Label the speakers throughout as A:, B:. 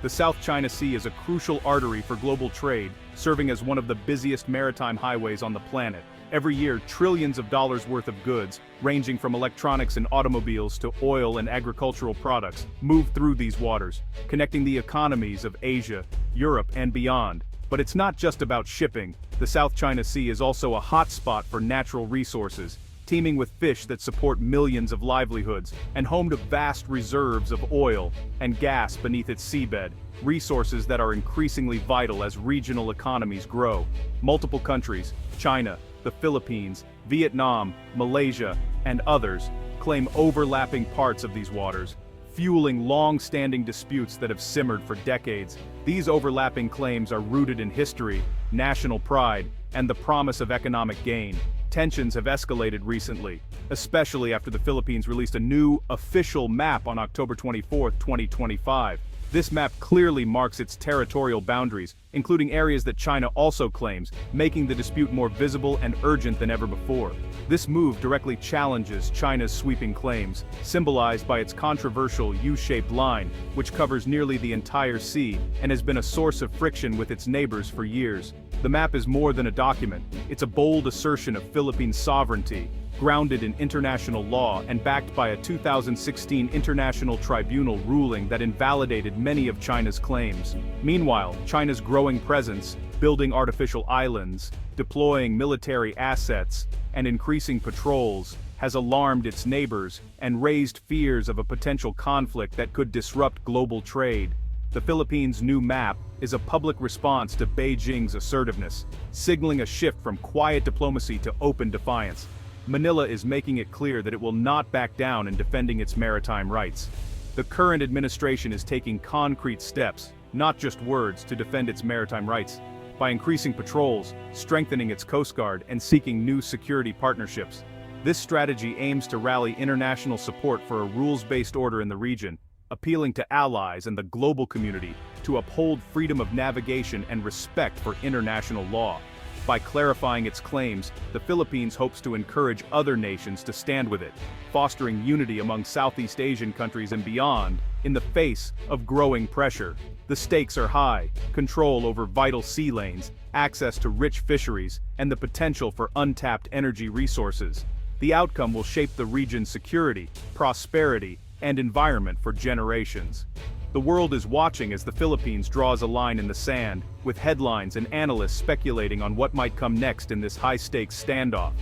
A: The South China Sea is a crucial artery for global trade, serving as one of the busiest maritime highways on the planet. Every year, trillions of dollars worth of goods, ranging from electronics and automobiles to oil and agricultural products, move through these waters, connecting the economies of Asia, Europe, and beyond. But it's not just about shipping. The South China Sea is also a hotspot for natural resources, teeming with fish that support millions of livelihoods, and home to vast reserves of oil and gas beneath its seabed, resources that are increasingly vital as regional economies grow. Multiple countries, China, the Philippines, Vietnam, Malaysia, and others, claim overlapping parts of these waters, fueling long-standing disputes that have simmered for decades. These overlapping claims are rooted in history, national pride, and the promise of economic gain. Tensions have escalated recently, especially after the Philippines released a new, official map on October 24, 2025. This map clearly marks its territorial boundaries, including areas that China also claims, making the dispute more visible and urgent than ever before. This move directly challenges China's sweeping claims, symbolized by its controversial U-shaped line, which covers nearly the entire sea and has been a source of friction with its neighbors for years. The map is more than a document. It's a bold assertion of Philippine sovereignty, grounded in international law and backed by a 2016 International Tribunal ruling that invalidated many of China's claims. Meanwhile, China's growing presence, building artificial islands, deploying military assets, and increasing patrols, has alarmed its neighbors and raised fears of a potential conflict that could disrupt global trade. The Philippines' new map is a public response to Beijing's assertiveness, signaling a shift from quiet diplomacy to open defiance. Manila is making it clear that it will not back down in defending its maritime rights. The current administration is taking concrete steps, not just words, to defend its maritime rights, by increasing patrols, strengthening its coast guard, and seeking new security partnerships. This strategy aims to rally international support for a rules-based order in the region, appealing to allies and the global community to uphold freedom of navigation and respect for international law. By clarifying its claims, the Philippines hopes to encourage other nations to stand with it, fostering unity among Southeast Asian countries and beyond, in the face of growing pressure. The stakes are high: control over vital sea lanes, access to rich fisheries, and the potential for untapped energy resources. The outcome will shape the region's security, prosperity, and environment for generations. The world is watching as the Philippines draws a line in the sand, with headlines and analysts speculating on what might come next in this high-stakes standoff.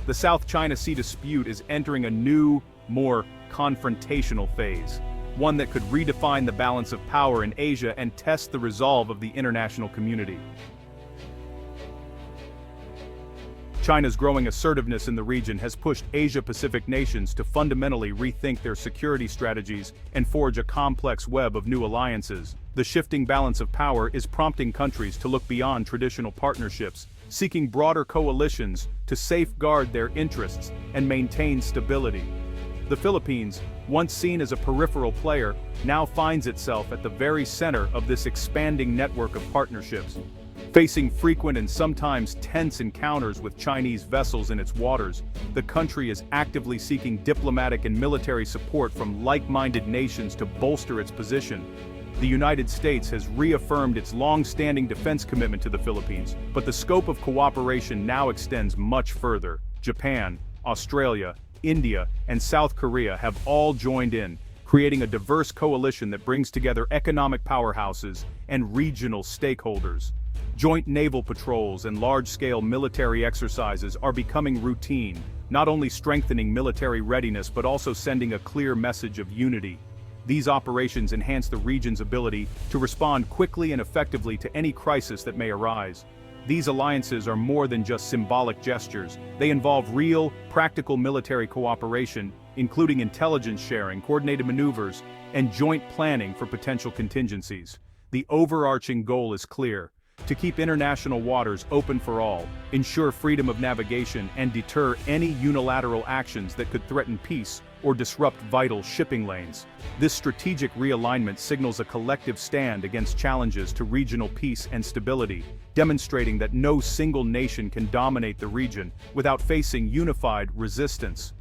A: The South China Sea dispute is entering a new, more confrontational phase, one that could redefine the balance of power in Asia and test the resolve of the international community. China's growing assertiveness in the region has pushed Asia-Pacific nations to fundamentally rethink their security strategies and forge a complex web of new alliances. The shifting balance of power is prompting countries to look beyond traditional partnerships, seeking broader coalitions to safeguard their interests and maintain stability. The Philippines, once seen as a peripheral player, now finds itself at the very center of this expanding network of partnerships. Facing frequent and sometimes tense encounters with Chinese vessels in its waters, the country is actively seeking diplomatic and military support from like-minded nations to bolster its position. The United States has reaffirmed its long-standing defense commitment to the Philippines, but the scope of cooperation now extends much further. Japan, Australia, India, and South Korea have all joined in, creating a diverse coalition that brings together economic powerhouses and regional stakeholders. Joint naval patrols and large-scale military exercises are becoming routine, not only strengthening military readiness but also sending a clear message of unity. These operations enhance the region's ability to respond quickly and effectively to any crisis that may arise. These alliances are more than just symbolic gestures. They involve real, practical military cooperation, including intelligence sharing, coordinated maneuvers, and joint planning for potential contingencies. The overarching goal is clear: to keep international waters open for all, ensure freedom of navigation, and deter any unilateral actions that could threaten peace or disrupt vital shipping lanes. This strategic realignment signals a collective stand against challenges to regional peace and stability, demonstrating that no single nation can dominate the region without facing unified resistance.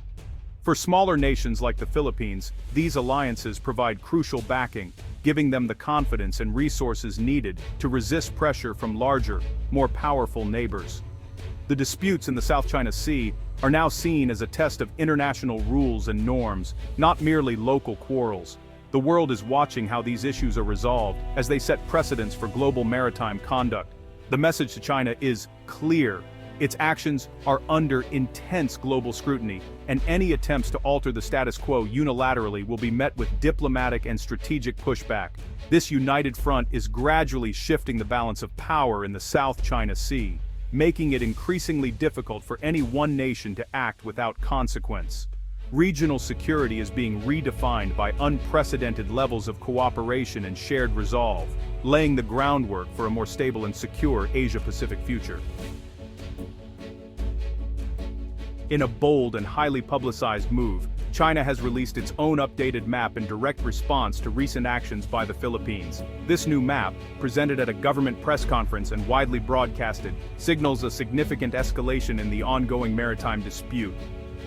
A: For smaller nations like the Philippines, these alliances provide crucial backing, giving them the confidence and resources needed to resist pressure from larger, more powerful neighbors. The disputes in the South China Sea are now seen as a test of international rules and norms, not merely local quarrels. The world is watching how these issues are resolved as they set precedents for global maritime conduct. The message to China is clear. Its actions are under intense global scrutiny, and any attempts to alter the status quo unilaterally will be met with diplomatic and strategic pushback. This united front is gradually shifting the balance of power in the South China Sea, making it increasingly difficult for any one nation to act without consequence. Regional security is being redefined by unprecedented levels of cooperation and shared resolve, laying the groundwork for a more stable and secure Asia-Pacific future. In a bold and highly publicized move, China has released its own updated map in direct response to recent actions by the Philippines. This new map, presented at a government press conference and widely broadcasted, signals a significant escalation in the ongoing maritime dispute.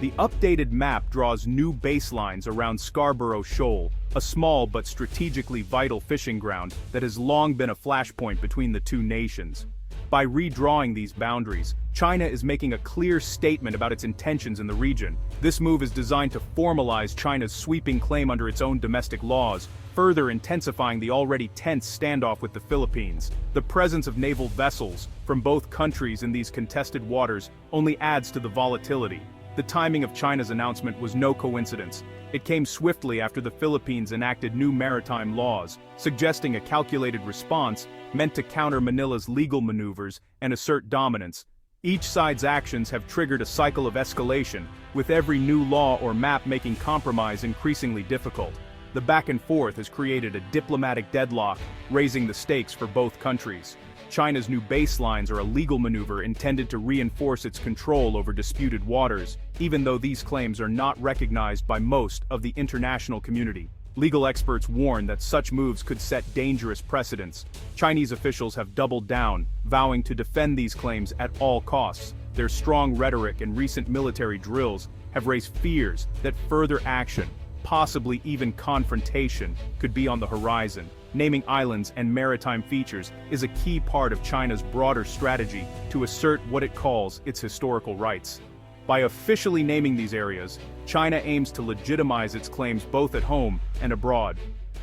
A: The updated map draws new baselines around Scarborough Shoal, a small but strategically vital fishing ground that has long been a flashpoint between the two nations. By redrawing these boundaries, China is making a clear statement about its intentions in the region. This move is designed to formalize China's sweeping claim under its own domestic laws, further intensifying the already tense standoff with the Philippines. The presence of naval vessels from both countries in these contested waters only adds to the volatility. The timing of China's announcement was no coincidence. It came swiftly after the Philippines enacted new maritime laws, suggesting a calculated response meant to counter Manila's legal maneuvers and assert dominance. Each side's actions have triggered a cycle of escalation, with every new law or map making compromise increasingly difficult. The back and forth has created a diplomatic deadlock, raising the stakes for both countries. China's new baselines are a legal maneuver intended to reinforce its control over disputed waters, even though these claims are not recognized by most of the international community. Legal experts warn that such moves could set dangerous precedents. Chinese officials have doubled down, vowing to defend these claims at all costs. Their strong rhetoric and recent military drills have raised fears that further action, possibly even confrontation, could be on the horizon. Naming islands and maritime features is a key part of China's broader strategy to assert what it calls its historical rights. By officially naming these areas, China aims to legitimize its claims both at home and abroad.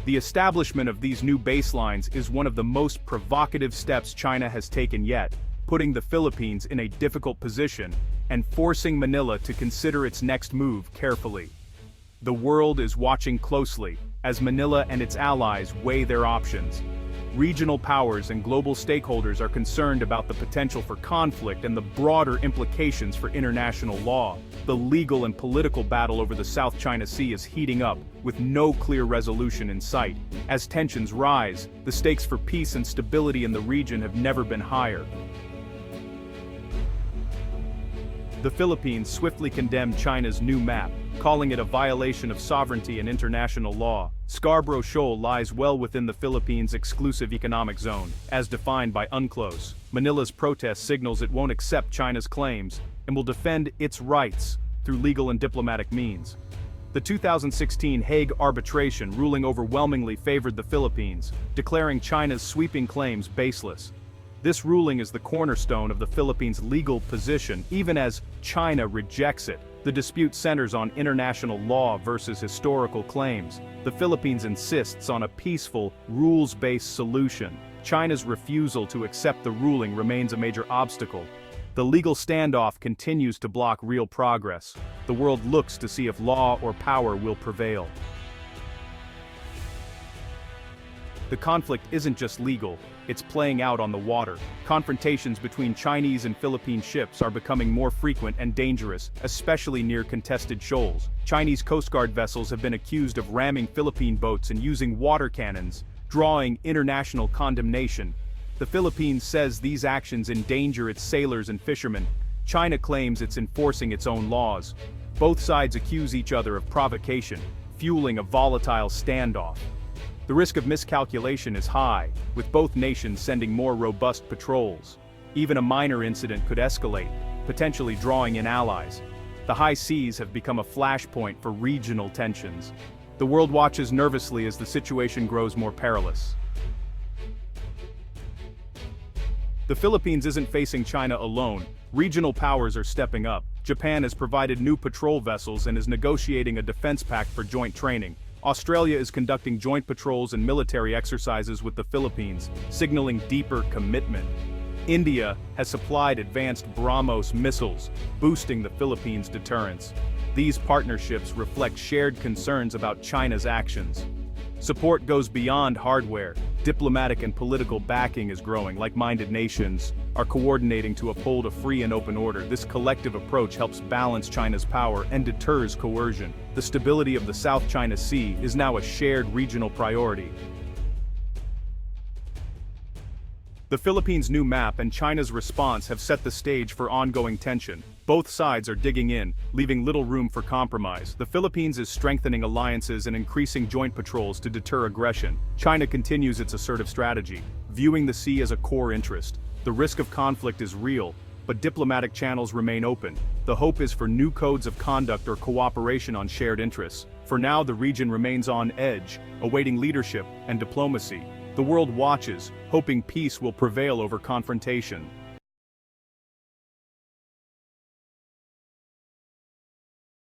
A: The establishment of these new baselines is one of the most provocative steps China has taken yet, putting the Philippines in a difficult position and forcing Manila to consider its next move carefully. The world is watching closely as Manila and its allies weigh their options. Regional powers and global stakeholders are concerned about the potential for conflict and the broader implications for international law. The legal and political battle over the South China Sea is heating up, with no clear resolution in sight. As tensions rise, the stakes for peace and stability in the region have never been higher. The Philippines swiftly condemned China's new map, calling it a violation of sovereignty and international law. Scarborough Shoal lies well within the Philippines' exclusive economic zone, as defined by UNCLOS. Manila's protest signals it won't accept China's claims and will defend its rights through legal and diplomatic means. The 2016 Hague arbitration ruling overwhelmingly favored the Philippines, declaring China's sweeping claims baseless. This ruling is the cornerstone of the Philippines' legal position, even as China rejects it. The dispute centers on international law versus historical claims. The Philippines insists on a peaceful, rules-based solution. China's refusal to accept the ruling remains a major obstacle. The legal standoff continues to block real progress. The world looks to see if law or power will prevail. The conflict isn't just legal, it's playing out on the water. Confrontations between Chinese and Philippine ships are becoming more frequent and dangerous, especially near contested shoals. Chinese Coast Guard vessels have been accused of ramming Philippine boats and using water cannons, drawing international condemnation. The Philippines says these actions endanger its sailors and fishermen. China claims it's enforcing its own laws. Both sides accuse each other of provocation, fueling a volatile standoff. The risk of miscalculation is high, with both nations sending more robust patrols. Even a minor incident could escalate, potentially drawing in allies. The high seas have become a flashpoint for regional tensions. The world watches nervously as the situation grows more perilous. The Philippines isn't facing China alone. Regional powers are stepping up. Japan has provided new patrol vessels and is negotiating a defense pact for joint training. Australia is conducting joint patrols and military exercises with the Philippines, signaling deeper commitment. India has supplied advanced BrahMos missiles, boosting the Philippines' deterrence. These partnerships reflect shared concerns about China's actions. Support goes beyond hardware. Diplomatic and political backing is growing. Like-minded nations are coordinating to uphold a free and open order. This collective approach helps balance China's power and deters coercion. The stability of the South China Sea is now a shared regional priority. The Philippines' new map and China's response have set the stage for ongoing tension. Both sides are digging in, leaving little room for compromise. The Philippines is strengthening alliances and increasing joint patrols to deter aggression. China continues its assertive strategy, viewing the sea as a core interest. The risk of conflict is real, but diplomatic channels remain open. The hope is for new codes of conduct or cooperation on shared interests. For now, the region remains on edge, awaiting leadership and diplomacy. The world watches, hoping peace will prevail over confrontation.